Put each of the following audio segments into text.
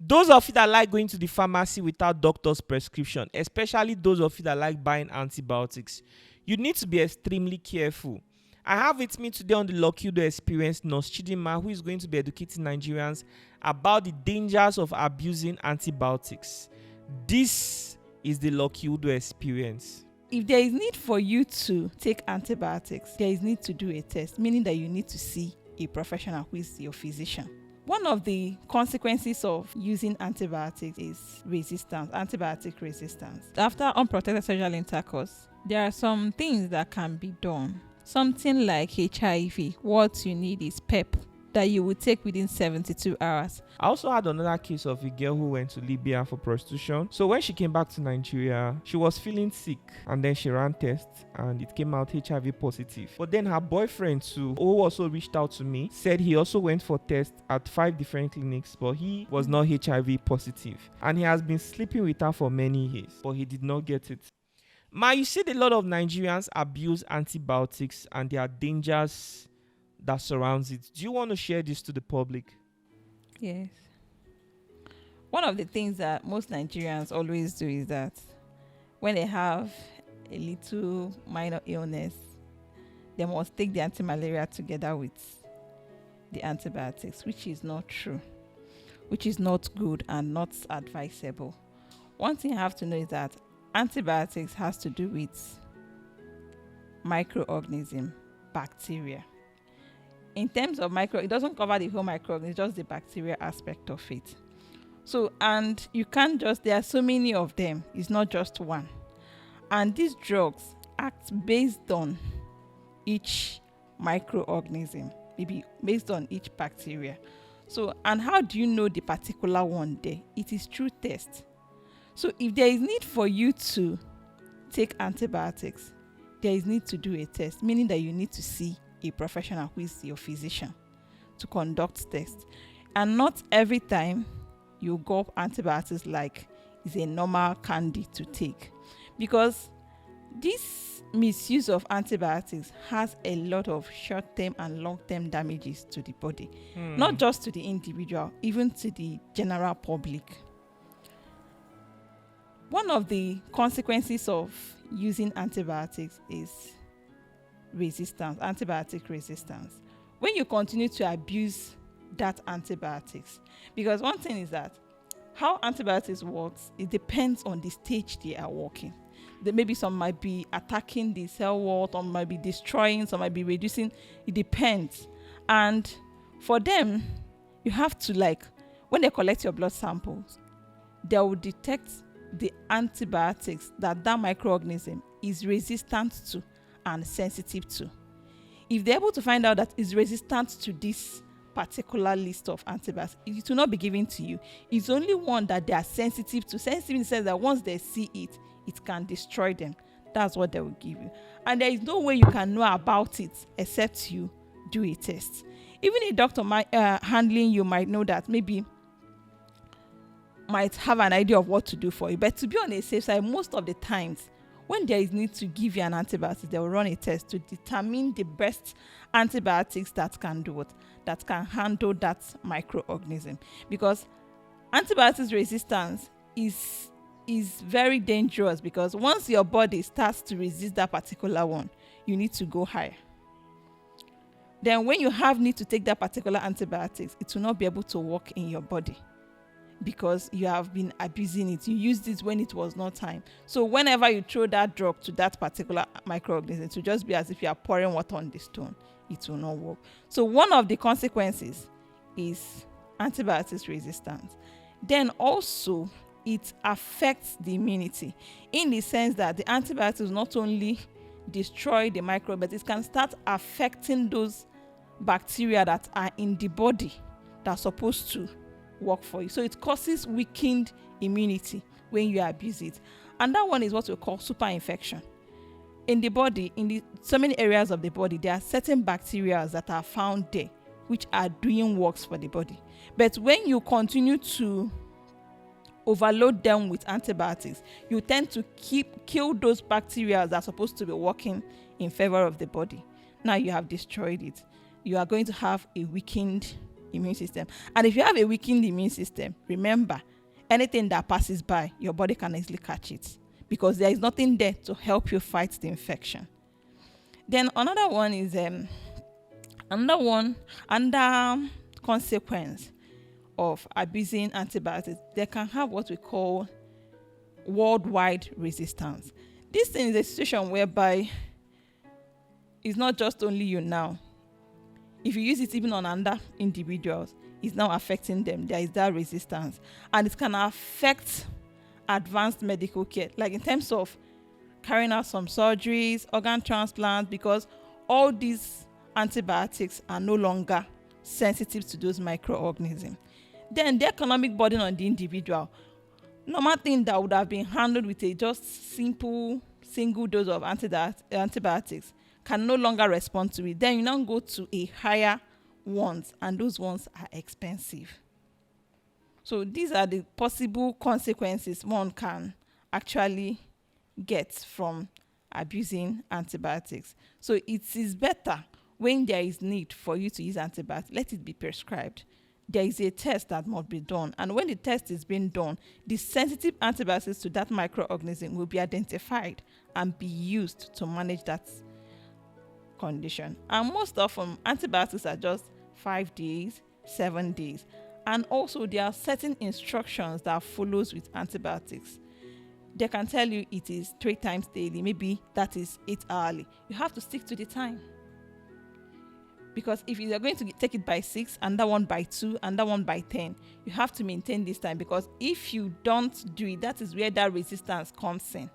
Those of you that like going to the pharmacy without doctor's prescription, especially those of you that like buying antibiotics, you need to be extremely careful. I have with me today on the Lucky Udu Experience Nurse Chidima, who is going to be educating Nigerians about the dangers of abusing antibiotics. This is the Lucky Udu Experience. If there is need for you to take antibiotics, there is need to do a test, meaning that you need to see a professional who is your physician. One of the consequences of using antibiotics is resistance, antibiotic resistance. After unprotected sexual intercourse, there are some things that can be done. Something like HIV, what you need is PEP that you would take within 72 hours. I also had another case of a girl who went to Libya for prostitution. So when she came back to Nigeria, she was feeling sick and then she ran tests and it came out HIV positive. But then her boyfriend too, who also reached out to me, said he also went for tests at 5 different clinics, but he was not HIV positive. And he has been sleeping with her for many years, but he did not get it. Ma, you said a lot of Nigerians abuse antibiotics and there are dangers that surrounds it. Do you want to share this to the public? Yes. One of the things that most Nigerians always do is that when they have a little minor illness, they must take the anti-malaria together with the antibiotics, which is not true, which is not good and not advisable. One thing you have to know is that antibiotics has to do with microorganism, bacteria. In terms of it doesn't cover the whole microorganism, just the bacteria aspect of it. So, and you can't there are so many of them, it's not just one. And these drugs act based on each microorganism, maybe based on each bacteria. So, and how do you know the particular one there? It is through test. So if there is need for you to take antibiotics, there is need to do a test, meaning that you need to see a professional who is your physician to conduct tests. And not every time you go up antibiotics like it's a normal candy to take, because this misuse of antibiotics has a lot of short-term and long-term damages to the body, not just to the individual, even to the general public. One of the consequences of using antibiotics is resistance, antibiotic resistance. When you continue to abuse that antibiotics, because one thing is that how antibiotics works, it depends on the stage they are working. Maybe some might be attacking the cell wall, some might be destroying, some might be reducing. It depends. And for them, you have to, when they collect your blood samples, they will detect the antibiotics that microorganism is resistant to and sensitive to. If they're able to find out that it's resistant to this particular list of antibiotics, it will not be given to you. It's only one that they are sensitive to. Sensitive in the sense that once they see it, it can destroy them. That's what they will give you. And there is no way you can know about it except you do a test. Even a doctor handling you might know that, maybe might have an idea of what to do for you. But to be on a safe side, most of the times, when there is need to give you an antibiotic, they will run a test to determine the best antibiotics that can do what? That can handle that microorganism. Because antibiotics resistance is very dangerous, because once your body starts to resist that particular one, you need to go higher. Then when you have need to take that particular antibiotics, it will not be able to work in your body, because you have been abusing it. You used it when it was not time. So whenever you throw that drug to that particular microorganism, it will just be as if you are pouring water on the stone. It will not work. So one of the consequences is antibiotics resistance. Then also it affects the immunity, in the sense that the antibiotics not only destroy the microbe, but it can start affecting those bacteria that are in the body that are supposed to work for you. So it causes weakened immunity when you abuse it. And that one is what we call super infection. In the body, so many areas of the body, there are certain bacteria that are found there which are doing works for the body. But when you continue to overload them with antibiotics, you tend to kill those bacteria that are supposed to be working in favor of the body. Now you have destroyed it. You are going to have a weakened immune system. And if you have a weakened immune system, remember, anything that passes by, your body can easily catch it because there is nothing there to help you fight the infection. Then another one is another consequence of abusing antibiotics. They can have what we call worldwide resistance. This thing is a situation whereby it's not just only you now. If you use it even on other individuals, it's now affecting them. There is that resistance. And it can affect advanced medical care, like in terms of carrying out some surgeries, organ transplants, because all these antibiotics are no longer sensitive to those microorganisms. Then the economic burden on the individual, normal thing that would have been handled with a just simple single dose of antibiotics can no longer respond to it. Then you now go to a higher ones, and those ones are expensive. So these are the possible consequences one can actually get from abusing antibiotics. So it is better when there is need for you to use antibiotics, let it be prescribed. There is a test that must be done, and when the test is being done, the sensitive antibiotics to that microorganism will be identified and be used to manage that condition. And most often antibiotics are just 5 days, 7 days, and also there are certain instructions that follows with antibiotics. They can tell you it is 3 times daily, maybe that is 8 hourly. You have to stick to the time, because if you are going to take it by 6 and that one by 2 and that one by 10, you have to maintain this time, because if you don't do it, that is where that resistance comes in.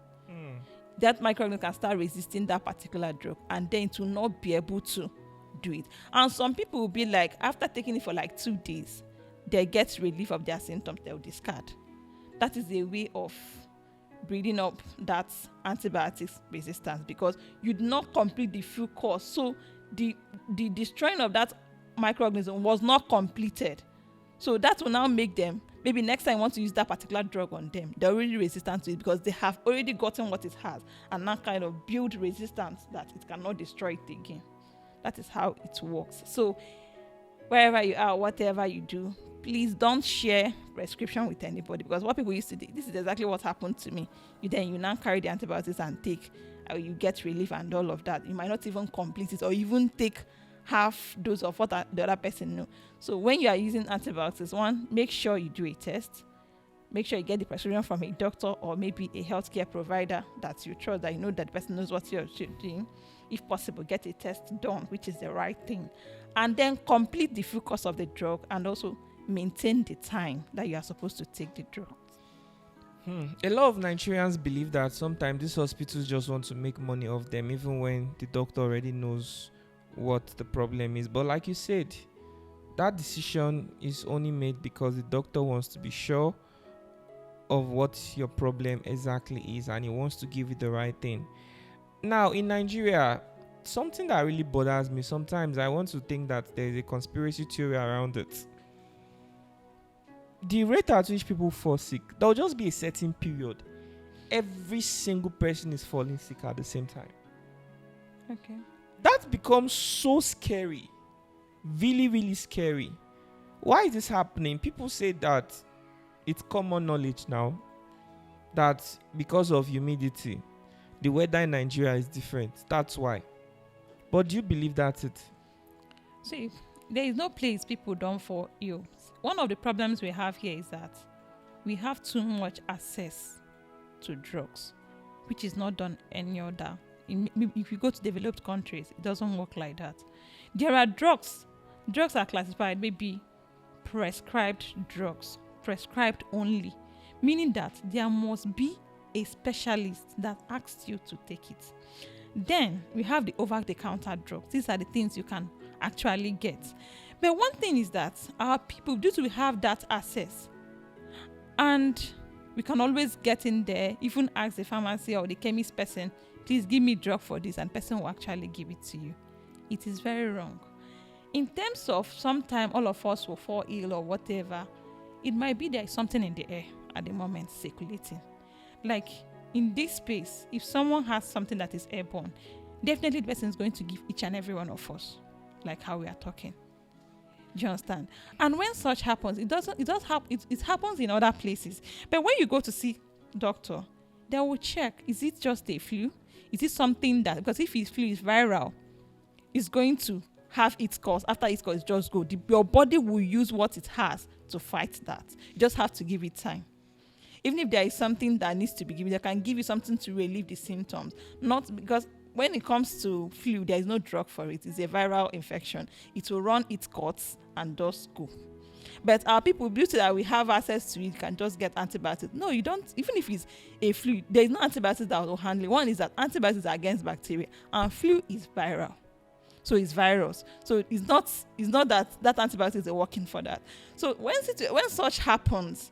That microorganism can start resisting that particular drug, and then to not be able to do it. And some people will be like, after taking it for like 2 days, they get relief of their symptoms, they'll discard. That is a way of building up that antibiotics resistance, because you did not complete the full course. So the destroying of that microorganism was not completed. So that will now make them, maybe next time you want to use that particular drug on them, they're already resistant to it because they have already gotten what it has, and now kind of build resistance that it cannot destroy it again. That is how it works. So wherever you are, whatever you do, please don't share prescription with anybody, because what people used to do, this is exactly what happened to me. You now carry the antibiotics and take, you get relief and all of that. You might not even complete it, or even take half dose of what the other person knew. So when you are using antibiotics, one, make sure you do a test. Make sure you get the prescription from a doctor or maybe a healthcare provider that you trust, that you know that the person knows what you're doing. If possible, get a test done, which is the right thing. And then complete the full course of the drug, and also maintain the time that you are supposed to take the drug. A lot of Nigerians believe that sometimes these hospitals just want to make money off them, even when the doctor already knows what the problem is. But like you said, that decision is only made because the doctor wants to be sure of what your problem exactly is, and he wants to give you the right thing. Now in Nigeria, something that really bothers me sometimes, I want to think that there is a conspiracy theory around it. The rate at which people fall sick, there will just be a certain period. Every single person is falling sick at the same time. Okay. That becomes so scary. Really, really scary. Why is this happening? People say that it's common knowledge now that because of humidity, the weather in Nigeria is different. That's why. But do you believe that's it? See, there is no place people don't fall ill. One of the problems we have here is that we have too much access to drugs, which is not done any other. If you go to developed countries, it doesn't work like that. There are drugs. Drugs are classified maybe prescribed drugs, prescribed only, meaning that there must be a specialist that asks you to take it. Then we have the over-the-counter drugs. These are the things you can actually get. But one thing is that our people, due to we have that access, and we can always get in there, even ask the pharmacy or the chemist person, please give me drug for this, and person will actually give it to you. It is very wrong. In terms of sometime all of us will fall ill or whatever, it might be there is something in the air at the moment circulating. Like in this space, if someone has something that is airborne, definitely the person is going to give each and every one of us, like how we are talking. Do you understand? And when such happens, it happens in other places. But when you go to see doctor, they will check, is it just a flu? Is it something that, because if it's flu is viral, it's going to have its course. After its course, just go. Your body will use what it has to fight that. You just have to give it time. Even if there is something that needs to be given, they can give you something to relieve the symptoms. Not because when it comes to flu, there is no drug for it. It's a viral infection. It will run its course and just go. But our people, due to that we have access to it, can just get antibiotics. No, you don't. Even if it's a flu, there is no antibiotics that will handle it. One is that antibiotics are against bacteria, and flu is viral. So it's virus. So it's not that antibiotics are working for that. So when such happens,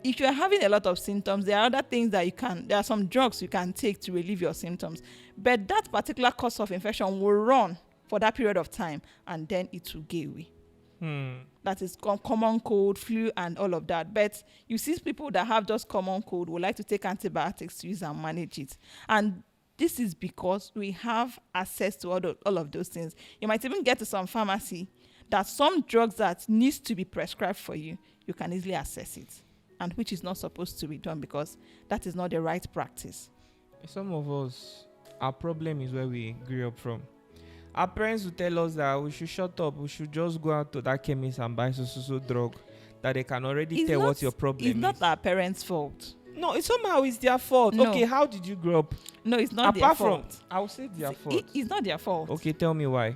if you're having a lot of symptoms, there are other things that there are some drugs you can take to relieve your symptoms. But that particular cause of infection will run for that period of time, and then it will go away. That is common cold, flu, and all of that. But you see people that have just common cold would like to take antibiotics to use and manage it. And this is because we have access to all of those things. You might even get to some pharmacy that some drugs that needs to be prescribed for you, you can easily access it. And which is not supposed to be done because that is not the right practice. Some of us, our problem is where we grew up from. Our parents will tell us that we should shut up, we should just go out to that chemist and buy so drug, that they can already tell what your problem is. It's not our parents' fault. No, it's somehow it's their fault. No. Okay, how did you grow up? No, it's not their fault. I will say their fault. It's not their fault. Okay, tell me why.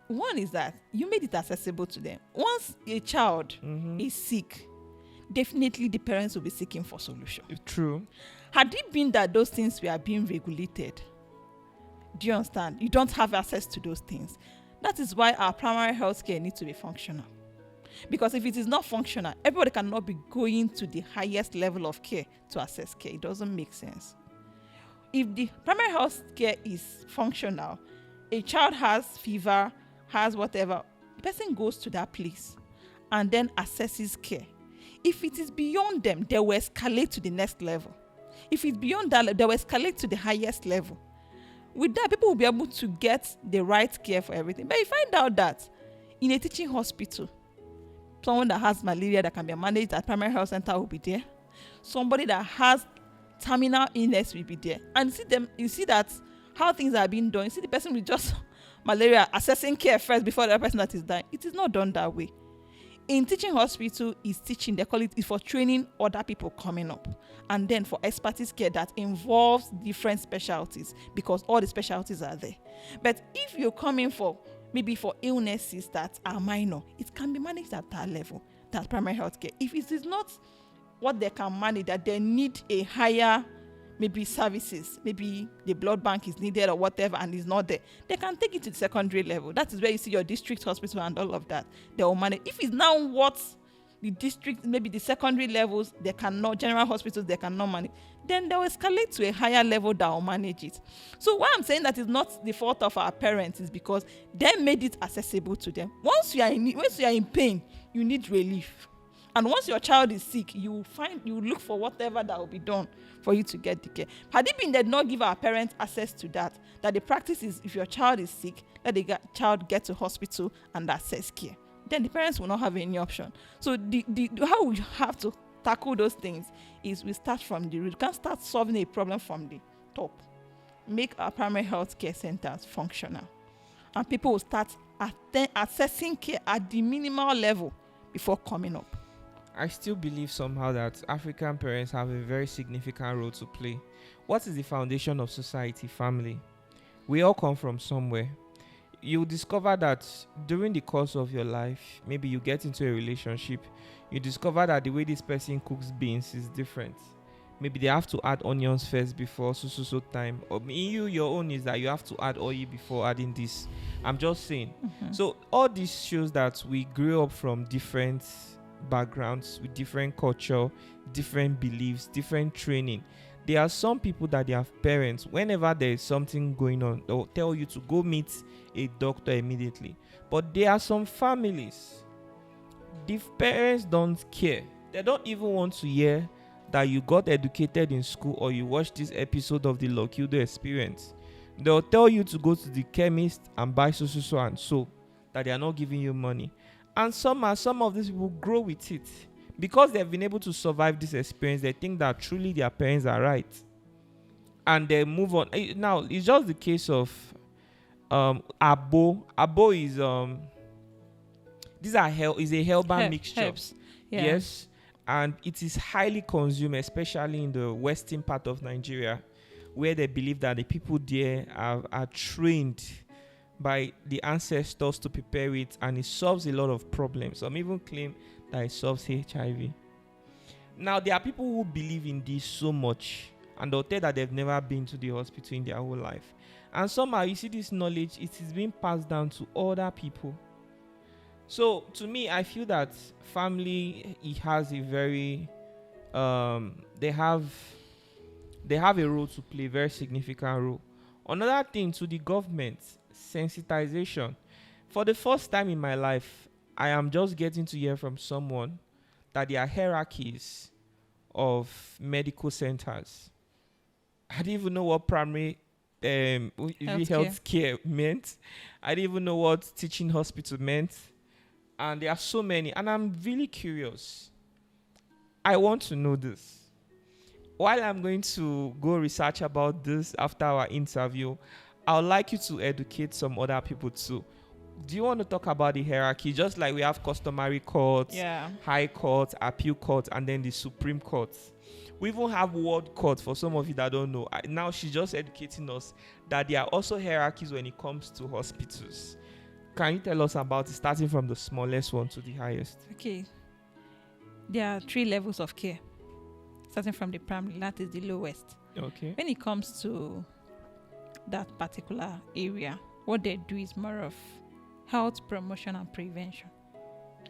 One is that you made it accessible to them. Once a child is sick, definitely the parents will be seeking for solution. True. Had it been that those things were being regulated, do you understand? You don't have access to those things. That is why our primary health care needs to be functional. Because if it is not functional, everybody cannot be going to the highest level of care to access care. It doesn't make sense. If the primary health care is functional, a child has fever, has whatever, the person goes to that place and then assesses care. If it is beyond them, they will escalate to the next level. If it's beyond that, they will escalate to the highest level. With that, people will be able to get the right care for everything. But you find out that in a teaching hospital, someone that has malaria that can be managed at primary health center will be there. Somebody that has terminal illness will be there. And you see that how things are being done. You see the person with just malaria assessing care first before the person that is dying. It is not done that way. In teaching hospital is teaching, they call it is for training other people coming up. And then for expertise care that involves different specialties because all the specialties are there. But if you're coming for maybe for illnesses that are minor, it can be managed at that level, that's primary health care. If it is not what they can manage, that they need a higher maybe services, maybe the blood bank is needed or whatever and is not there, they can take it to the secondary level. That is where you see your district hospital and all of that. They will manage. If it's now what the district, maybe the secondary levels, they cannot, general hospitals, they cannot manage, then they will escalate to a higher level that will manage it. So why I'm saying that is not the fault of our parents is because they made it accessible to them. Once you are in pain, you need relief. And once your child is sick, you look for whatever that will be done for you to get the care. Had it been they did not give our parents access to that the practice is if your child is sick, let the child get to hospital and access care. Then the parents will not have any option. So how we have to tackle those things is we start from the root. We can't start solving a problem from the top. Make our primary health care centers functional. And people will start assessing care at the minimal level before coming up. I still believe somehow that African parents have a very significant role to play. What is the foundation of society? Family. We all come from somewhere. You discover that during the course of your life, maybe you get into a relationship, you discover that the way this person cooks beans is different. Maybe they have to add onions first before so time. Or your own is that you have to add oil before adding this. I'm just saying. So all this shows that we grew up from different backgrounds with different culture, different beliefs, different training. There are some people that their parents, whenever there is something going on, they'll tell you to go meet a doctor immediately. But there are some families, the parents don't care. They don't even want to hear that you got educated in school or you watched this episode of the Lucky Udu experience. They'll tell you to go to the chemist and buy so and so, that they are not giving you money. And some of these people grow with it. Because they've been able to survive this experience, they think that truly their parents are right. And they move on. Now, it's just the case of abo. Abo is these are is a herbal mixture. Herbs. Yeah. Yes. And it is highly consumed, especially in the western part of Nigeria, where they believe that the people there are trained by the ancestors to prepare it, and it solves a lot of problems. Some even claim that it solves HIV. Now, there are people who believe in this so much, and they'll tell that they've never been to the hospital in their whole life. And somehow, you see this knowledge, it is being passed down to other people. So, to me, I feel that family, it has a very, they have a role to play, very significant role. Another thing, to the government, sensitization. For the first time in my life, I am just getting to hear from someone that there are hierarchies of medical centers. I didn't even know what primary healthcare meant. I didn't even know what teaching hospital meant. And there are so many. And I'm really curious. I want to know this. While I'm going to go research about this after our interview, I would like you to educate some other people too. Do you want to talk about the hierarchy? Just like we have customary courts, high courts, appeal courts, and then the Supreme Court. We even have world court for some of you that don't know. Now she's just educating us that there are also hierarchies when it comes to hospitals. Can you tell us about it, starting from the smallest one to the highest? Okay. There are 3 levels of care, starting from the primary, that is the lowest. Okay. When it comes to that particular area, what they do is more of health promotion and prevention.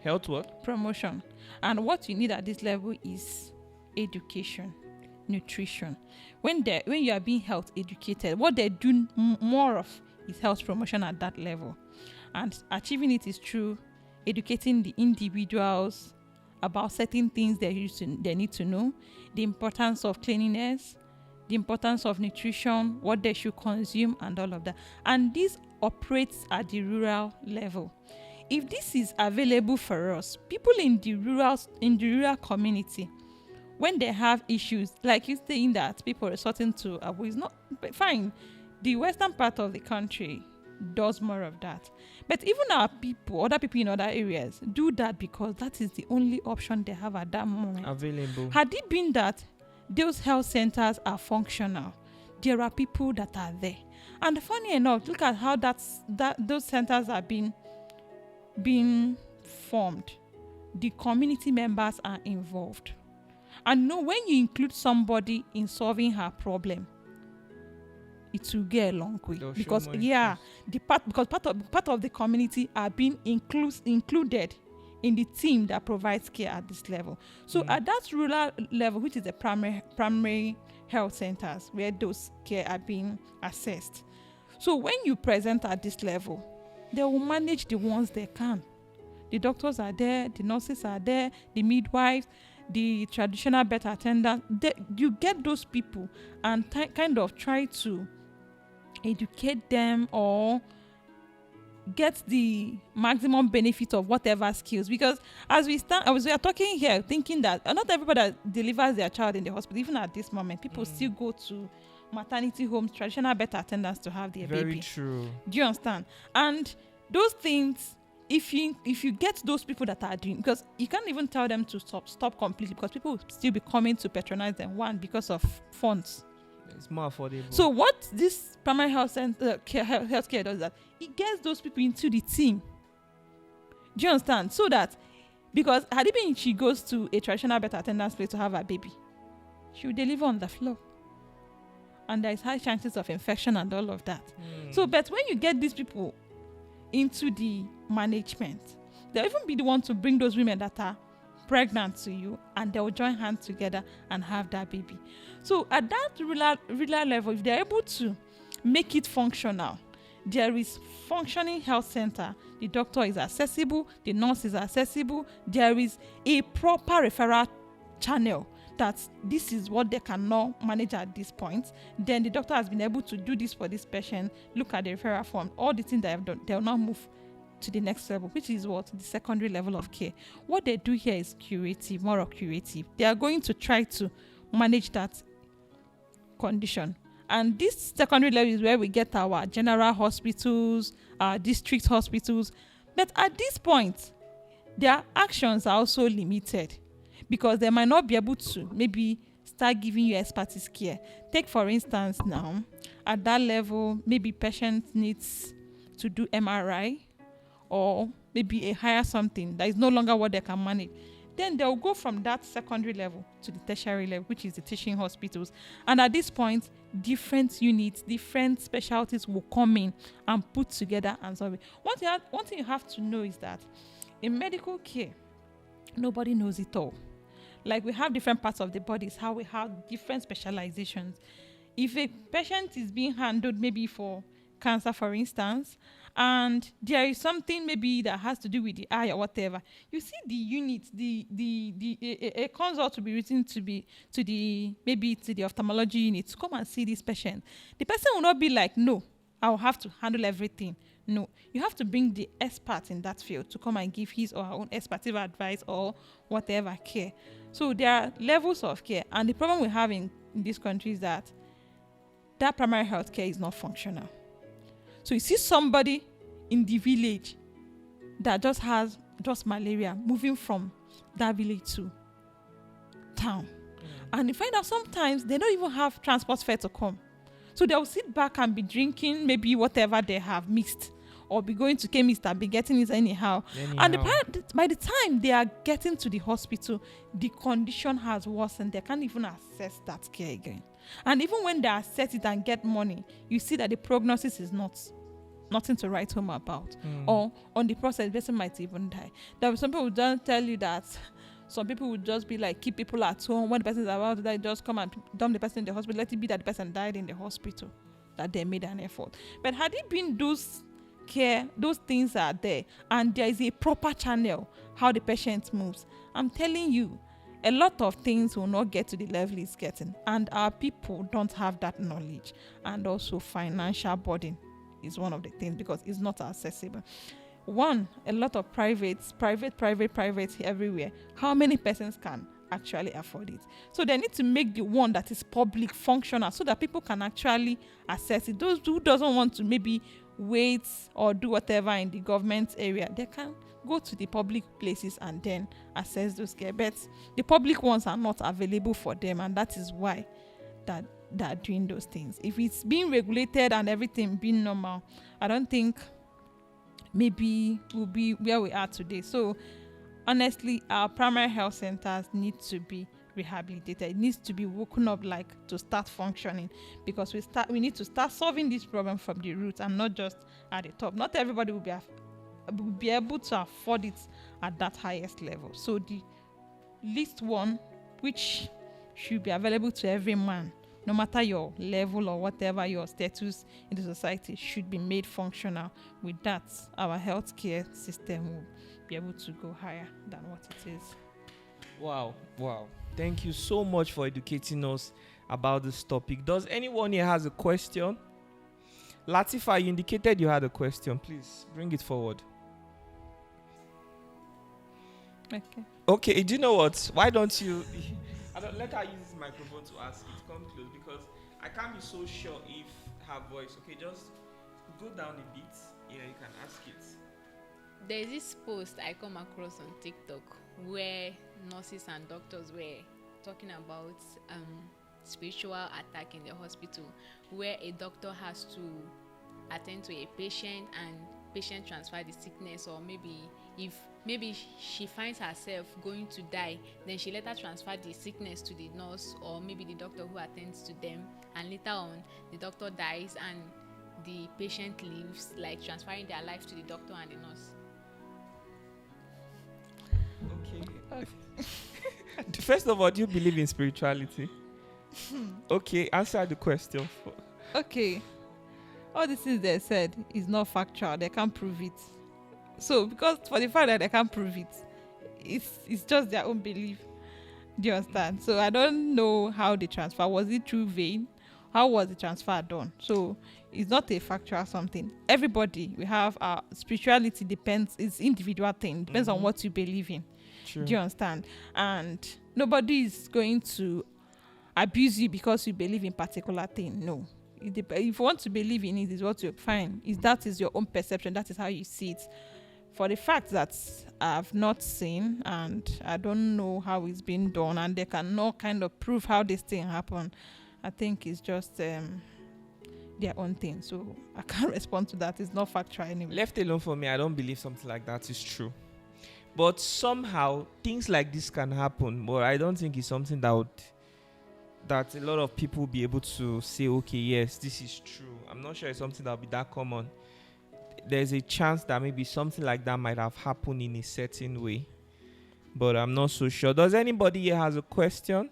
Health what? Promotion. And what you need at this level is education, nutrition. When you are being health educated, what they do more of is health promotion at that level. And achieving it is through educating the individuals about certain things they need to know, the importance of cleanliness, the importance of nutrition, what they should consume, and all of that. And this operates at the rural level. If this is available for us, people in the rural community, when they have issues, like you saying that people resorting to abo, is not fine. The western part of the country does more of that. But even our people, other people in other areas, do that because that is the only option they have at that moment. Available. Had it been that those health centers are functional, there are people that are there. And funny enough, look at how those centers are being formed. The community members are involved. And know when you include somebody in solving her problem, it will get a long way. Because part of the community are being included in the team that provides care at this level. So at that rural level, which is the primary health centers where those care are being assessed. So when you present at this level, they will manage the ones they can. The doctors are there, the nurses are there, the midwives, the traditional birth attendants. You get those people and kind of try to educate them or get the maximum benefit of whatever skills. Because as we are talking here, thinking that not everybody that delivers their child in the hospital, even at this moment, people still go to maternity homes, traditional birth attendants to have their baby. Very true. Do you understand? And those things, if you get those people that are doing, because you can't even tell them to stop completely, because people will still be coming to patronize them, one, because of funds. It's more affordable. So what this primary health center healthcare does is that it gets those people into the team. Do you understand? So that, because had it been she goes to a traditional birth attendance place to have her baby, she will deliver on the floor. And there is high chances of infection and all of that. So, but when you get these people into the management, they'll even be the one to bring those women that are pregnant to you, and they will join hands together and have that baby. So at that rural level, if they're able to make it functional, there is functioning health center, the doctor is accessible, the nurse is accessible, there is a proper referral channel that this is what they cannot manage at this point. Then the doctor has been able to do this for this patient, look at the referral form, all the things they have done, they will now move to the next level, which is what? The secondary level of care. What they do here is curative, more of curative. They are going to try to manage that condition. And this secondary level is where we get our general hospitals, our district hospitals. But at this point, their actions are also limited because they might not be able to maybe start giving you expertise care. Take for instance now, at that level, maybe patient needs to do MRI or maybe a higher something that is no longer what they can manage. Then they'll go from that secondary level to the tertiary level, which is the teaching hospitals. And at this point, different units, different specialties will come in and put together and solve it. One thing you have to know is that in medical care, nobody knows it all. Like we have different parts of the body, is how we have different specializations. If a patient is being handled maybe for cancer, for instance, and there is something maybe that has to do with the eye or whatever, you see the unit, a consult will be written to the ophthalmology unit to come and see this patient. The person will not be like, no, I'll have to handle everything. No, you have to bring the expert in that field to come and give his or her own expertise advice or whatever care. So there are levels of care, and the problem we have in this country is that primary health care is not functional. So you see somebody in the village that just has malaria moving from that village to town. And you find out sometimes they don't even have transport fare to come. So they'll sit back and be drinking maybe whatever they have mixed, or be going to chemist and be getting it anyhow. And by the time they are getting to the hospital, the condition has worsened. They can't even access that care again. And even when they assess it and get money, you see that the prognosis is nothing to write home about. Or on the process, the person might even die. There are some people who don't tell you that. Some people would just be like, keep people at home. When the person is about to die, just come and dump the person in the hospital. Let it be that the person died in the hospital, that they made an effort. But had it been those things are there, and there is a proper channel how the patient moves, I'm telling you, a lot of things will not get to the level it's getting. And our people don't have that knowledge. And also financial burden is one of the things, because it's not accessible. One, a lot of private everywhere. How many persons can actually afford it? So they need to make the one that is public functional so that people can actually access it. Those who doesn't want to maybe wait or do whatever in the government area, they can go to the public places and then access those care. But the public ones are not available for them, and that is why that are doing those things. If it's being regulated and everything being normal, I don't think maybe we'll be where we are today. So honestly, our primary health centers need to be rehabilitated. It needs to be woken up, like, to start functioning, because we need to start solving this problem from the root and not just at the top. Not everybody will be able to afford it at that highest level. So the least one, which should be available to every man, no matter your level or whatever your status in the society, should be made functional. With that, our healthcare system will be able to go higher than what it is. Wow. Thank you so much for educating us about this topic. Does anyone here has a question? Latifa, you indicated you had a question. Please bring it forward. Okay, do you know what? Why don't you let her use this microphone to ask it. Come close, because I can't be so sure if her voice. Okay, just go down a bit. Yeah, you can ask it. There's this post I come across on TikTok where nurses and doctors were talking about spiritual attack in the hospital, where a doctor has to attend to a patient and patient transfer the sickness, or maybe she finds herself going to die, then she later transfer the sickness to the nurse or maybe the doctor who attends to them, and later on the doctor dies and the patient lives, like transferring their life to the doctor and the nurse. Okay. First of all, do you believe in spirituality? Okay, answer the question. Okay. All the things they said is not factual. They can't prove it. So, because for the fact that they can't prove it, it's just their own belief. Do you understand? So, I don't know how they transfer. Was it through vein, how was the transfer done? So it's not a factual something. Everybody, we have our spirituality depends, it's individual thing, depends on what you believe in. True. Do you understand? And nobody is going to abuse you because you believe in particular thing. No. If you want to believe in it, is what you're fine. That is your own perception. That is how you see it. For the fact that I've not seen and I don't know how it's been done, and they cannot kind of prove how this thing happened, I think it's just their own thing. So I can't respond to that. It's not factual anyway. Left alone for me, I don't believe something like that is true. But somehow things like this can happen, but I don't think it's something that a lot of people will be able to say, okay, yes, this is true. I'm not sure it's something that will be that common. There's a chance that maybe something like that might have happened in a certain way, but I'm not so sure. Does anybody here has a question?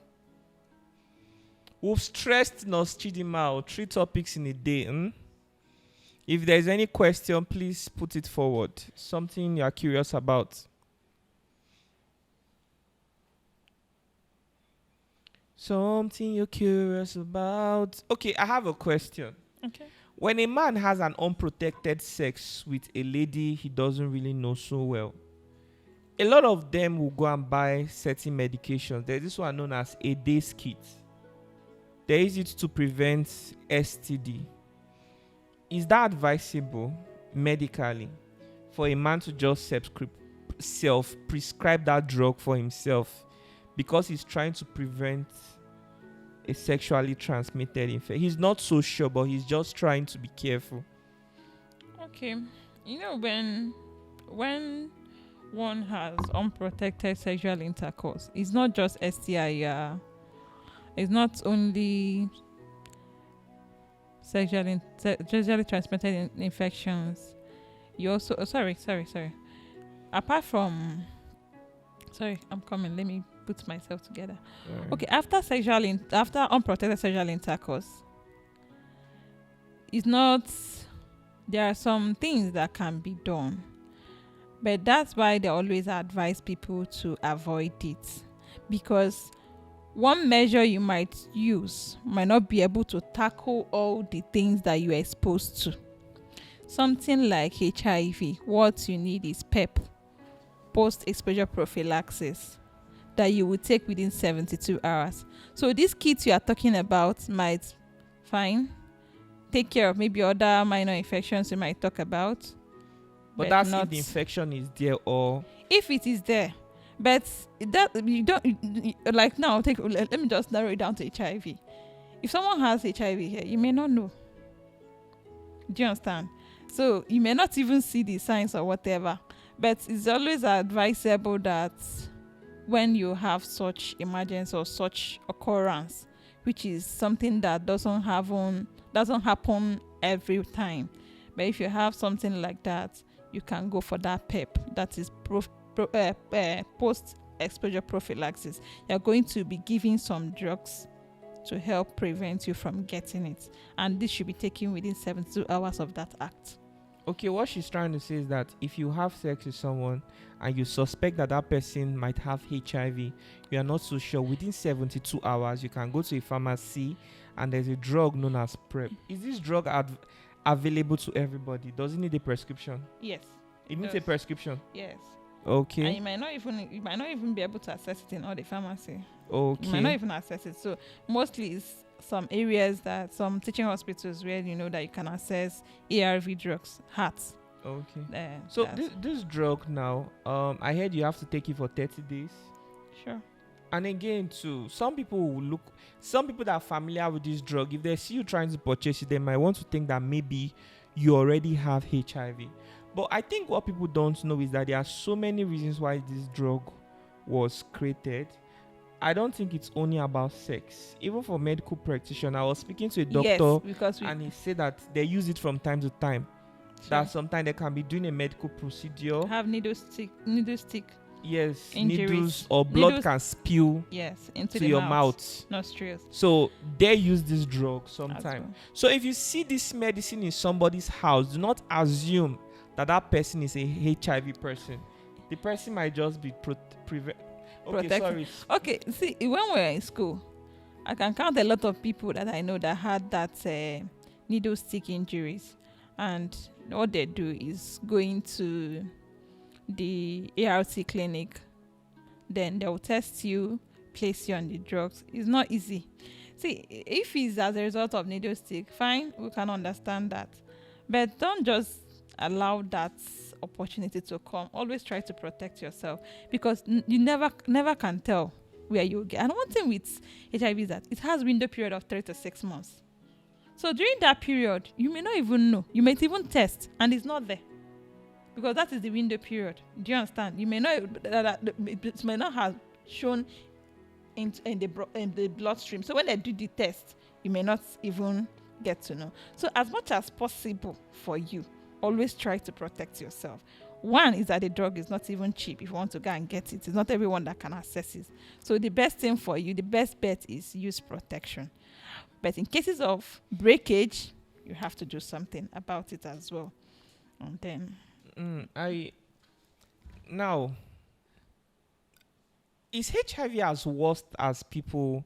We've stressed Nurse Chidima 3 topics in a day. If there's any question, please put it forward. Something you're curious about. Something you're curious about. Okay, I have a question. Okay. When a man has an unprotected sex with a lady he doesn't really know so well, a lot of them will go and buy certain medications. There's this one known as a day's kit. They use it to prevent STD. Is that advisable medically for a man to just self-prescribe that drug for himself because he's trying to prevent a sexually transmitted infection? He's not so sure, but he's just trying to be careful. Okay. You know, when one has unprotected sexual intercourse, it's not just STI. It's not only sexually transmitted infections. You also apart from I'm coming, let me put myself together. Right. Okay, after unprotected sexual intercourse, there are some things that can be done, but that's why they always advise people to avoid it, because one measure you might use might not be able to tackle all the things that you are exposed to. Something like HIV, what you need is PEP, post-exposure prophylaxis, that you will take within 72 hours. So this kit you are talking about might take care of maybe other minor infections you might talk about. But that's if the infection is there, or if it is there. But that you don't like now. Let me just narrow it down to HIV. If someone has HIV here, you may not know. Do you understand? So you may not even see the signs or whatever. But it's always advisable that when you have such emergency or such occurrence, which is something that doesn't happen every time, but if you have something like that, you can go for that PEP, that is post-exposure prophylaxis. You're going to be giving some drugs to help prevent you from getting it, and this should be taken within 72 hours of that act. Okay, what she's trying to say is that if you have sex with someone and you suspect that person might have HIV, you are not so sure, within 72 hours you can go to a pharmacy and there's a drug known as PrEP. Is this drug available to everybody? Does it need a prescription? Yes. It needs a prescription? Yes. Okay. And you might not even be able to access it in all the pharmacy. Okay. You might not even access it. So mostly it's some areas some teaching hospitals where you know that you can access ARV drugs, HATs. Okay. So this drug now, I heard you have to take it for 30 days. Sure. And again, too, some people that are familiar with this drug, if they see you trying to purchase it, they might want to think that maybe you already have HIV. But I think what people don't know is that there are so many reasons why this drug was created. I don't think it's only about sex. Even for medical practitioner, I was speaking to a doctor, and he said that they use it from time to time. Sure. That sometimes they can be doing a medical procedure. Have needle stick. Yes, injuries. Needles or blood can spill into your mouth. Nostrils. So they use this drug sometimes. Well. So if you see this medicine in somebody's house, do not assume that person is a HIV person. The person might just be protected. Okay, see, when we were in school, I can count a lot of people that I know that had that needle stick injuries, and what they do is going to the ART clinic. Then they'll test you, place you on the drugs. It's not easy. See, if it's as a result of needle stick, fine, we can understand that. But don't just allow that opportunity to come. Always try to protect yourself, because you never can tell where you'll get. And one thing with HIV is that it has window period of 3 to 6 months. So during that period, you may not even know. You might even test and it's not there, because that is the window period. Do you understand? You may not, it may not have shown in the bloodstream. So when they do the test, you may not even get to know. So as much as possible for you, always try to protect yourself. One is that the drug is not even cheap. If you want to go and get it, it's not everyone that can access it. So the best thing for you, the best bet is use protection. But in cases of breakage, you have to do something about it as well. And then now, is HIV as worst as people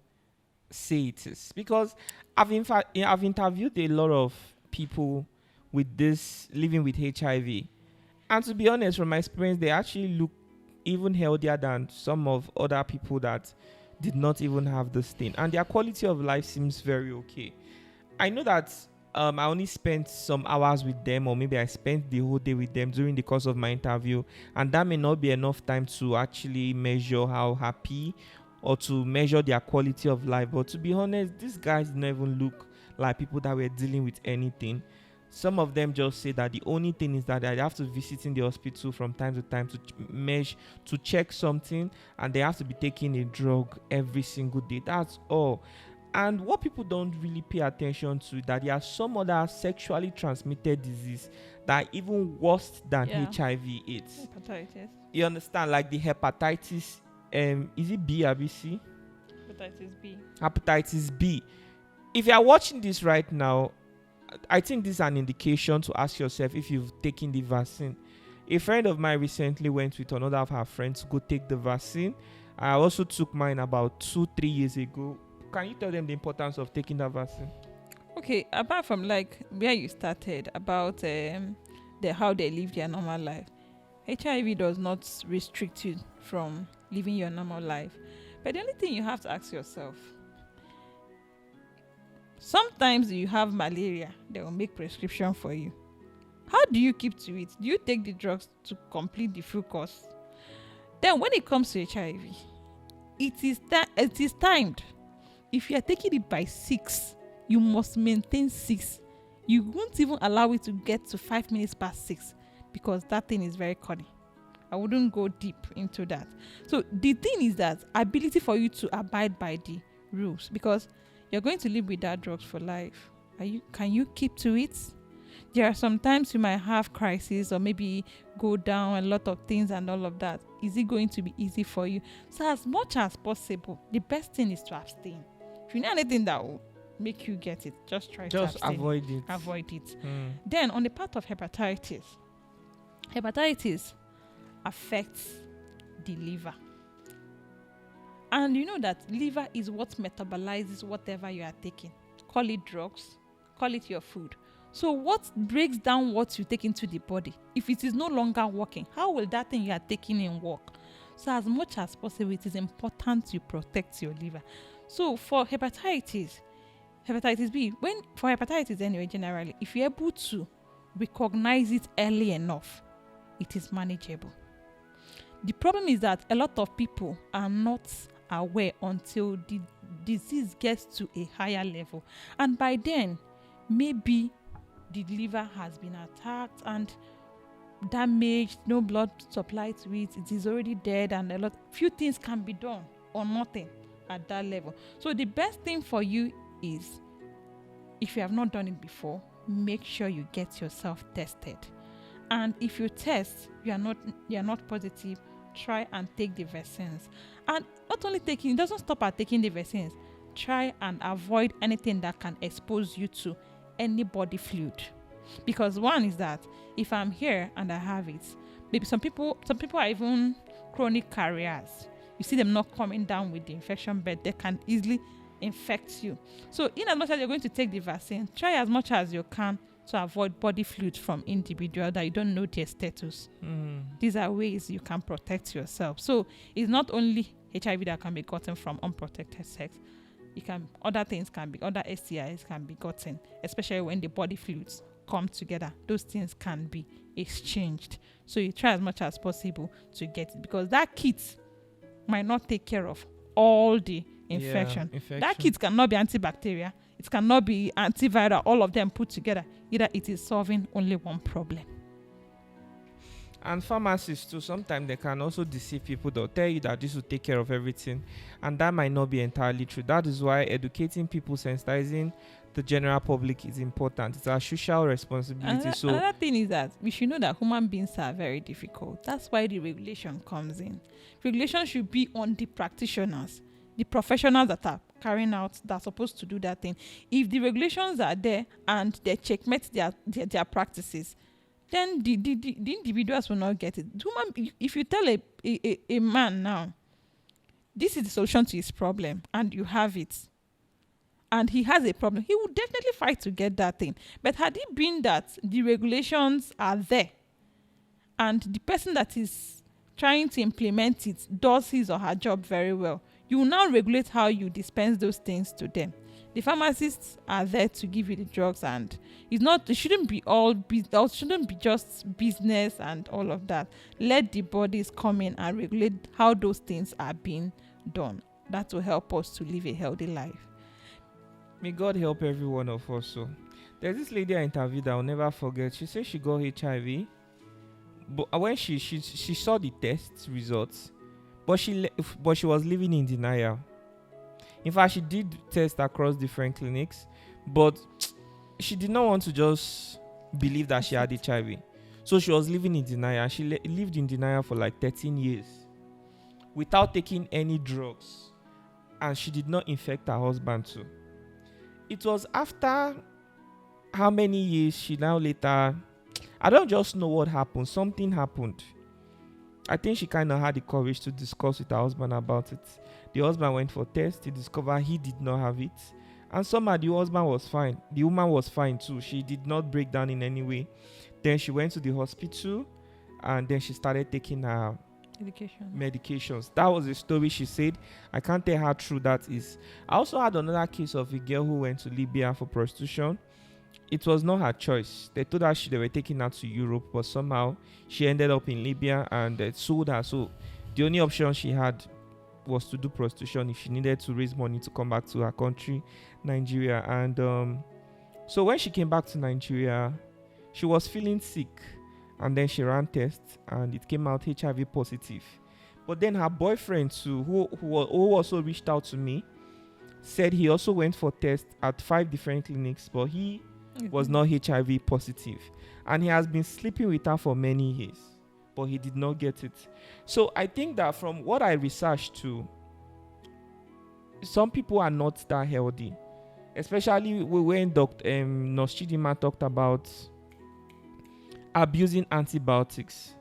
say it is? Because I've interviewed a lot of people with this, living with HIV, and to be honest, from my experience, they actually look even healthier than some of other people that did not even have this thing, and their quality of life seems very okay. I know that I only spent some hours with them, or maybe I spent the whole day with them during the course of my interview, and that may not be enough time to actually measure how happy or to measure their quality of life. But to be honest, these guys didn't even look like people that were dealing with anything. Some of them just say that the only thing is that they have to visit in the hospital from time to time to check something, and they have to be taking a drug every single day. That's all. And what people don't really pay attention to, that there are some other sexually transmitted disease that are even worse than HIV/AIDS. Hepatitis. You understand? Like the hepatitis, is it B or C? Hepatitis B. Hepatitis B. If you are watching this right now, I think this is an indication to ask yourself if you've taken the vaccine. A friend of mine recently went with another of her friends to go take the vaccine. I also took mine about 2-3 years ago. Can you tell them the importance of taking that vaccine? Okay, apart from like where you started about how they live their normal life, HIV does not restrict you from living your normal life. But the only thing you have to ask yourself, sometimes you have malaria, they will make prescription for you. How do you keep to it? Do you take the drugs to complete the full course? Then when it comes to HIV, it is timed. If you are taking it by 6, you must maintain 6. You won't even allow it to get to 5 minutes past 6, because that thing is very corny. I wouldn't go deep into that. So the thing is that ability for you to abide by the rules, because you're going to live without drugs for life. Can you keep to it? There are some times you might have crisis, or maybe go down a lot of things and all of that. Is it going to be easy for you? So as much as possible, the best thing is to abstain. If you know anything that will make you get it, just try to abstain. Avoid it. Then on the part of hepatitis affects the liver. And you know that liver is what metabolizes whatever you are taking. Call it drugs, call it your food. So what breaks down what you take into the body? If it is no longer working, how will that thing you are taking in work? So as much as possible, it is important you protect your liver. So for hepatitis B, for hepatitis anyway, generally, if you're able to recognize it early enough, it is manageable. The problem is that a lot of people are not aware until the disease gets to a higher level. And by then, maybe the liver has been attacked and damaged, no blood supply to it, it is already dead, and few things can be done or nothing at that level. So the best thing for you is, if you have not done it before, make sure you get yourself tested. And if you test, you are not positive, try and take the vaccines. And not only taking, it doesn't stop at taking the vaccines. Try and avoid anything that can expose you to any body fluid. Because one is that if I'm here and I have it, maybe some people are even chronic carriers. You see them not coming down with the infection, but they can easily infect you. So in as much as you're going to take the vaccine, try as much as you can to avoid body fluids from individual that you don't know their status. These are ways you can protect yourself. So it's not only HIV that can be gotten from unprotected sex. Other STIs can be gotten, especially when the body fluids come together. Those things can be exchanged. So you try as much as possible to get it, because that kit might not take care of all the infection. That kit cannot be antibacterial, it cannot be antiviral, all of them put together. Either it is solving only one problem. And pharmacists too, sometimes they can also deceive people. They'll tell you that this will take care of everything, and that might not be entirely true. That is why educating people, sensitizing the general public is important. It's our social responsibility. Another thing is that we should know that human beings are very difficult. That's why the regulation comes in. Regulation should be on the practitioners, the professionals that are carrying out, that are supposed to do that thing. If the regulations are there and they checkmate their practices, then the individuals will not get it. If you tell a man now, this is the solution to his problem, and you have it, and he has a problem, he would definitely fight to get that thing. But had it been that the regulations are there, and the person that is trying to implement it does his or her job very well, you will now regulate how you dispense those things to them. The pharmacists are there to give you the drugs, and it shouldn't be just business and all of that. Let the bodies come in and regulate how those things are being done. That will help us to live a healthy life. May God help every one of us. So there's this lady I interviewed that I'll never forget. She said she got HIV, but when she saw the test results, but she was living in denial. In fact, she did test across different clinics, but she did not want to just believe that she had HIV. So she was living in denial. She lived in denial for like 13 years without taking any drugs. And she did not infect her husband too. It was after how many years she now later, I don't just know what happened. Something happened. I think she kind of had the courage to discuss with her husband about it. The husband went for tests. He discovered he did not have it. And somehow the husband was fine. The woman was fine too. She did not break down in any way. Then she went to the hospital, and then she started taking her medications. That was the story she said. I can't tell how true that is. I also had another case of a girl who went to Libya for prostitution. It was not her choice. They told her they were taking her to Europe, but somehow she ended up in Libya, and they sold her. So the only option she had was to do prostitution if she needed to raise money to come back to her country, Nigeria. And so when she came back to Nigeria, she was feeling sick, and then she ran tests, and it came out HIV positive. But then her boyfriend too, who also reached out to me, said he also went for tests at 5 different clinics, but he was not HIV positive, and he has been sleeping with her for many years, but he did not get it. So I think that from what I researched too, some people are not that healthy, especially when Nurse Chidima talked about abusing antibiotics.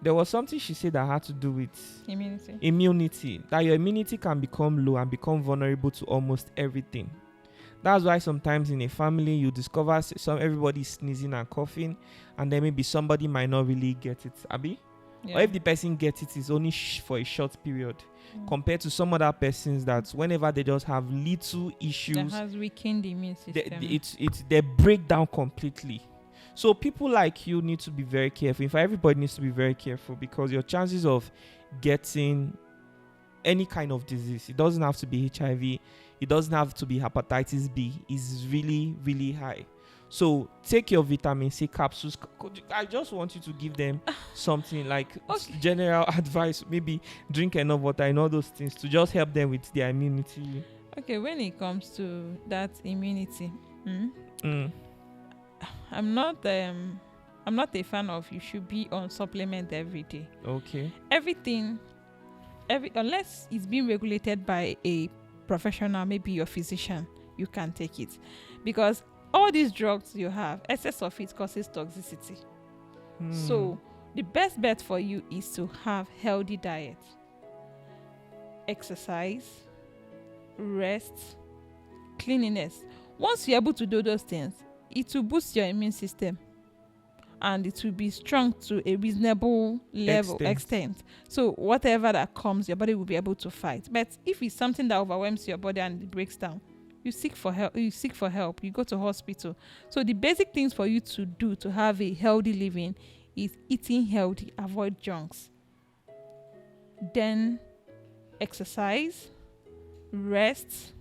There was something she said that had to do with immunity, that your immunity can become low and become vulnerable to almost everything. That's why sometimes in a family you discover everybody sneezing and coughing, and then maybe somebody might not really get it, Abi? Yeah. Or if the person gets it, it's only for a short period, compared to some other persons that whenever they just have little issues, that has weakened the immune system, they break down completely. So people like you need to be very careful. In fact, everybody needs to be very careful, because your chances of getting any kind of disease, it doesn't have to be HIV, it doesn't have to be hepatitis B, is really, really high. So take your vitamin C capsules. I just want you to give them something like general advice. Maybe drink enough water and all those things to just help them with their immunity. Okay, when it comes to that immunity, I'm not a fan of you should be on supplement every day. Okay. Unless it's being regulated by a professional, maybe your physician, you can take it, because all these drugs you have, excess of it causes toxicity. So the best bet for you is to have healthy diet, exercise, rest, cleanliness. Once you're able to do those things, it will boost your immune system and it will be strong to a reasonable level extent. So whatever that comes, your body will be able to fight. But if it's something that overwhelms your body and it breaks down, you seek for help. You go to hospital. So the basic things for you to do to have a healthy living is eating healthy, avoid junks, then exercise, rest,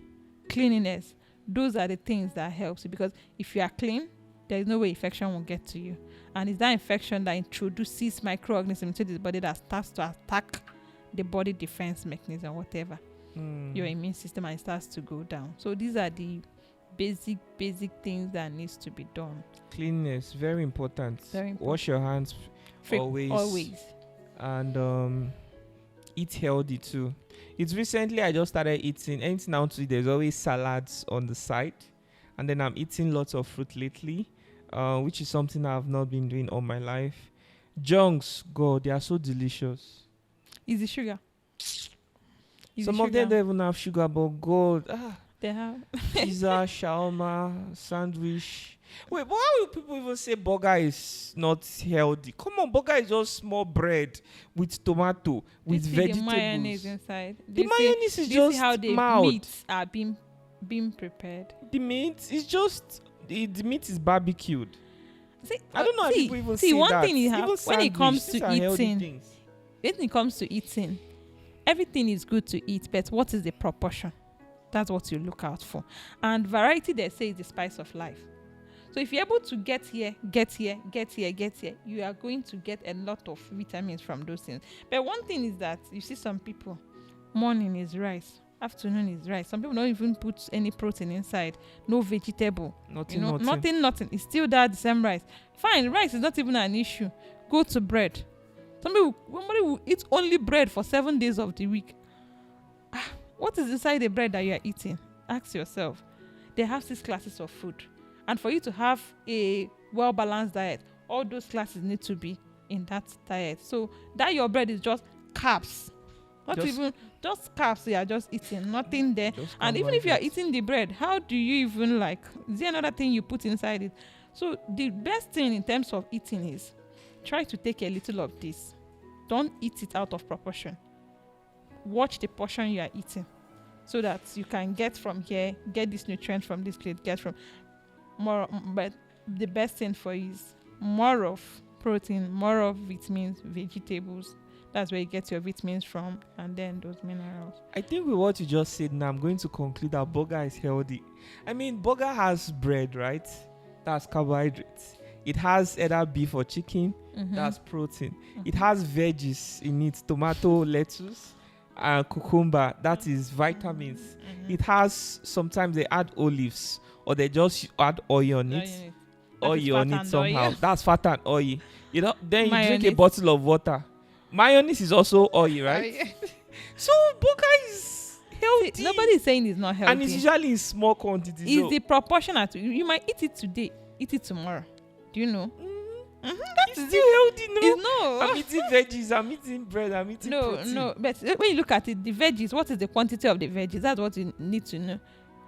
cleanliness. Those are the things that helps you, because if you are clean, there is no way infection will get to you. And it's that infection that introduces microorganisms into the body that starts to attack the body defense mechanism, whatever, your immune system, and it starts to go down. So these are the basic things that needs to be done. Cleanliness, very important. Very important. Wash your hands always. And eat healthy too. It's recently I just started eating. Anything now to eat, there's always salads on the side. And then I'm eating lots of fruit lately, which is something I've not been doing all my life. Junks, God, they are so delicious. Easy sugar. Some of them don't even have sugar, but God, they have pizza, shawarma, sandwich. Wait, but why will people even say burger is not healthy? Come on, burger is just small bread with tomato, with vegetables. The mayonnaise inside. The mayonnaise is just how the mild. meats are being prepared. The meat is just the meat is barbecued. See, I don't know how people even say one that. thing you have when it comes to eating, everything is good to eat, but what is the proportion? That's what you look out for. And variety, they say, is the spice of life. So if you're able to get here, you are going to get a lot of vitamins from those things. But one thing is that you see some people, morning is rice, afternoon is rice. Some people don't even put any protein inside, no vegetable, nothing. It's still that the same rice. Fine, rice is not even an issue. Go to bread. Somebody will eat only bread for 7 days of the week. What is inside the bread that you are eating? Ask yourself. They have 6 classes of food. And for you to have a well-balanced diet, all those classes need to be in that diet. So that your bread is just carbs. Just carbs you are just eating. Nothing there. And even if you are eating the bread, how do you even is there another thing you put inside it? So the best thing in terms of eating is try to take a little of this. Don't eat it out of proportion. Watch the portion you are eating so that you can get from here, get this nutrient from this plate, get from more. But the best thing for you is more of protein, more of vitamins, vegetables. That's where you get your vitamins from, and then those minerals. I think with what you just said now, I'm going to conclude that burger is healthy. I mean, burger has bread, right? That's carbohydrates. It has either beef or chicken. That's protein. It has veggies in it, tomato, lettuce, and cucumber. That is vitamins. It has, sometimes they add olives, or they just add oil on it. Oil on it somehow. That's fat and oil. Then you drink a bottle of water. Mayonnaise is also oil, right? So burger is healthy. Nobody is saying it's not healthy. And it's usually in small quantities. It's the proportion. You might eat it today, eat it tomorrow. Do you know? It's still healthy, no? No. I'm eating veggies, I'm eating bread, I'm eating protein. No. But when you look at it, the veggies, what is the quantity of the veggies? That's what you need to know.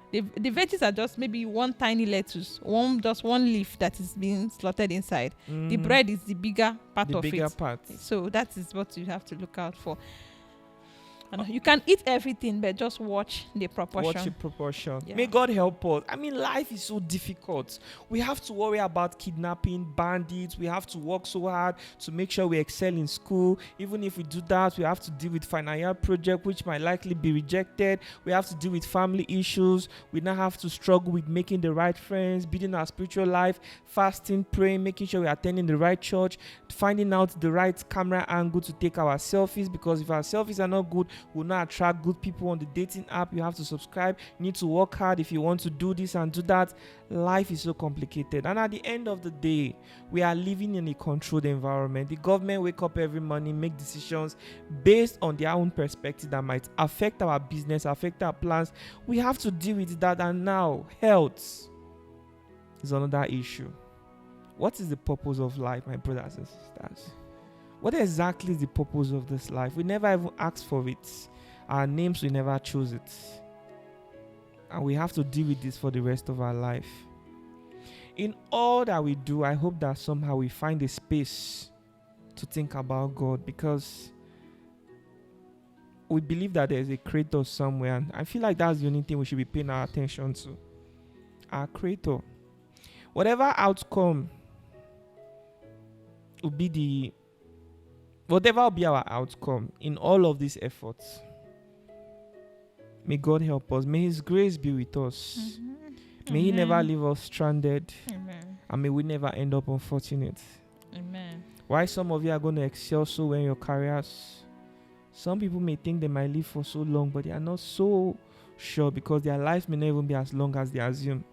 The veggies are just maybe one tiny lettuce, just one leaf that is being slaughtered inside. The bread is the bigger part of it. The bigger part. So that is what you have to look out for. And you can eat everything, but just watch the proportion. Watch the proportion. Yeah. May God help us. I mean, life is so difficult. We have to worry about kidnapping, bandits. We have to work so hard to make sure we excel in school. Even if we do that, we have to deal with final year project, which might likely be rejected. We have to deal with family issues. We now have to struggle with making the right friends, building our spiritual life, fasting, praying, making sure we're attending the right church, finding out the right camera angle to take our selfies, because if our selfies are not good, will not attract good people on the dating app. You have to subscribe. You need to work hard if you want to do this and do that. Life is so complicated. And at the end of the day, we are living in a controlled environment. The government wake up every morning, make decisions based on their own perspective that might affect our business, affect our plans. We have to deal with that. And now, health is another issue. What is the purpose of life, my brothers and sisters? What exactly is the purpose of this life? We never even ask for it. Our names, we never choose it. And we have to deal with this for the rest of our life. In all that we do, I hope that somehow we find a space to think about God, because we believe that there's a creator somewhere, and I feel like that's the only thing we should be paying our attention to. Our creator. Whatever outcome will be whatever will be our outcome in all of these efforts, may God help us. May His grace be with us. Mm-hmm. May He never leave us stranded. Amen. And may we never end up unfortunate. Amen. Why some of you are going to excel so well in your careers? Some people may think they might live for so long, but they are not so sure, because their lives may not even be as long as they assume.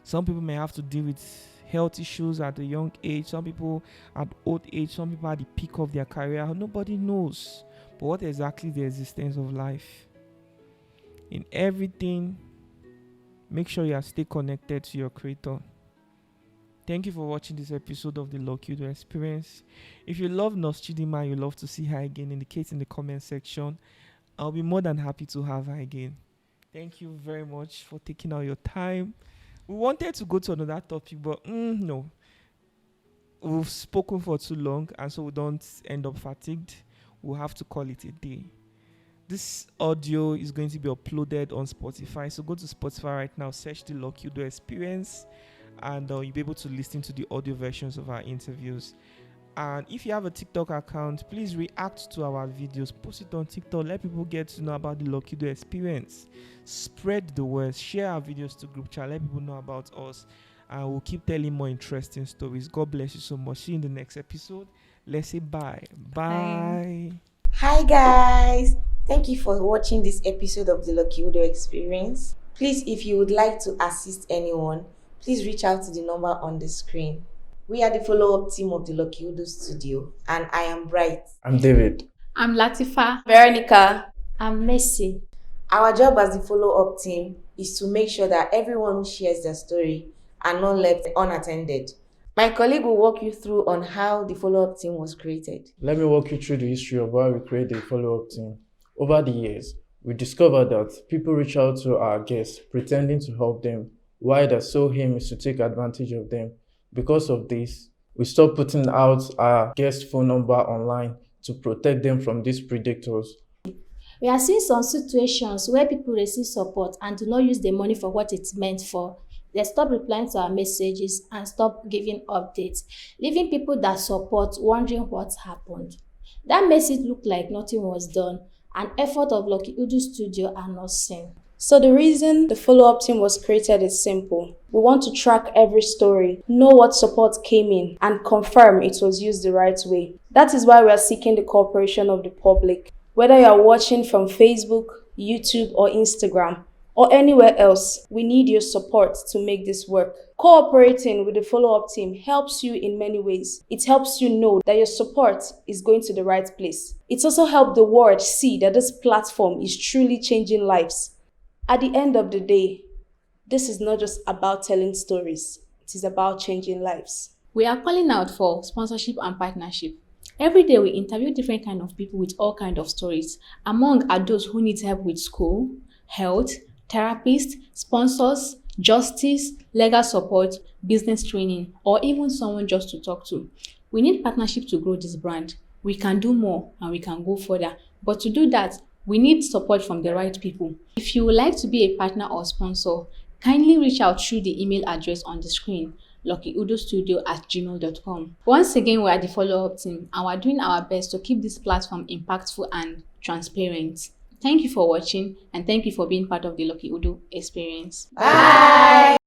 Some people may have to deal with health issues at a young age. Some people at old age. Some people at the peak of their career. Nobody knows. But what exactly is the existence of life? In everything, make sure you stay connected to your Creator. Thank you for watching this episode of the Lucky Udu Experience. If you love Nurse Chidima, you love to see her again, indicate in the comment section. I'll be more than happy to have her again. Thank you very much for taking out your time. We wanted to go to another topic, but no. We've spoken for too long, and so we don't end up fatigued. We'll have to call it a day. This audio is going to be uploaded on Spotify. So go to Spotify right now, search the Lucky Udu Experience, and you'll be able to listen to the audio versions of our interviews. And if you have a TikTok account, please react to our videos, post it on TikTok, let people get to know about the Lucky Udu Experience. Spread the word, share our videos to group chat, let people know about us, and we'll keep telling more interesting stories. God bless you so much. See you in the next episode. Let's say bye. Bye. Hi guys, thank you for watching this episode of the Lucky Udu Experience. Please, if you would like to assist anyone, please reach out to the number on the screen. We are the follow-up team of the Lucky Udu studio, and I am Bright. I'm David. I'm Latifa. Veronica. I'm Messi. Our job as the follow-up team is to make sure that everyone who shares their story are not left unattended. My colleague will walk you through on how the follow-up team was created. Let me walk you through the history of why we created the follow-up team. Over the years, we discovered that people reach out to our guests pretending to help them, while their sole aim is to take advantage of them. Because of this, we stopped putting out our guest phone number online to protect them from these predators. We are seeing some situations where people receive support and do not use the money for what it's meant for. They stop replying to our messages and stop giving updates, leaving people that support wondering what happened. That makes it look like nothing was done, and effort of Lucky Udu Studio are not seen. So the reason the follow-up team was created is simple. We want to track every story, know what support came in, and confirm it was used the right way. That is why we are seeking the cooperation of the public. Whether you are watching from Facebook, YouTube, or Instagram, or anywhere else, we need your support to make this work. Cooperating with the follow-up team helps you in many ways. It helps you know that your support is going to the right place. It also helps the world see that this platform is truly changing lives. At the end of the day, this is not just about telling stories. It is about changing lives. We are calling out for sponsorship and partnership. Every day we interview different kinds of people with all kinds of stories. Among are those who need help with school, health, therapists, sponsors, justice, legal support, business training, or even someone just to talk to. We need partnership to grow this brand. We can do more and we can go further. But to do that, we need support from the right people. If you would like to be a partner or sponsor, kindly reach out through the email address on the screen, luckyudustudio@gmail.com. Once again, we are the follow-up team and we are doing our best to keep this platform impactful and transparent. Thank you for watching and thank you for being part of the Lucky Udu Experience. Bye!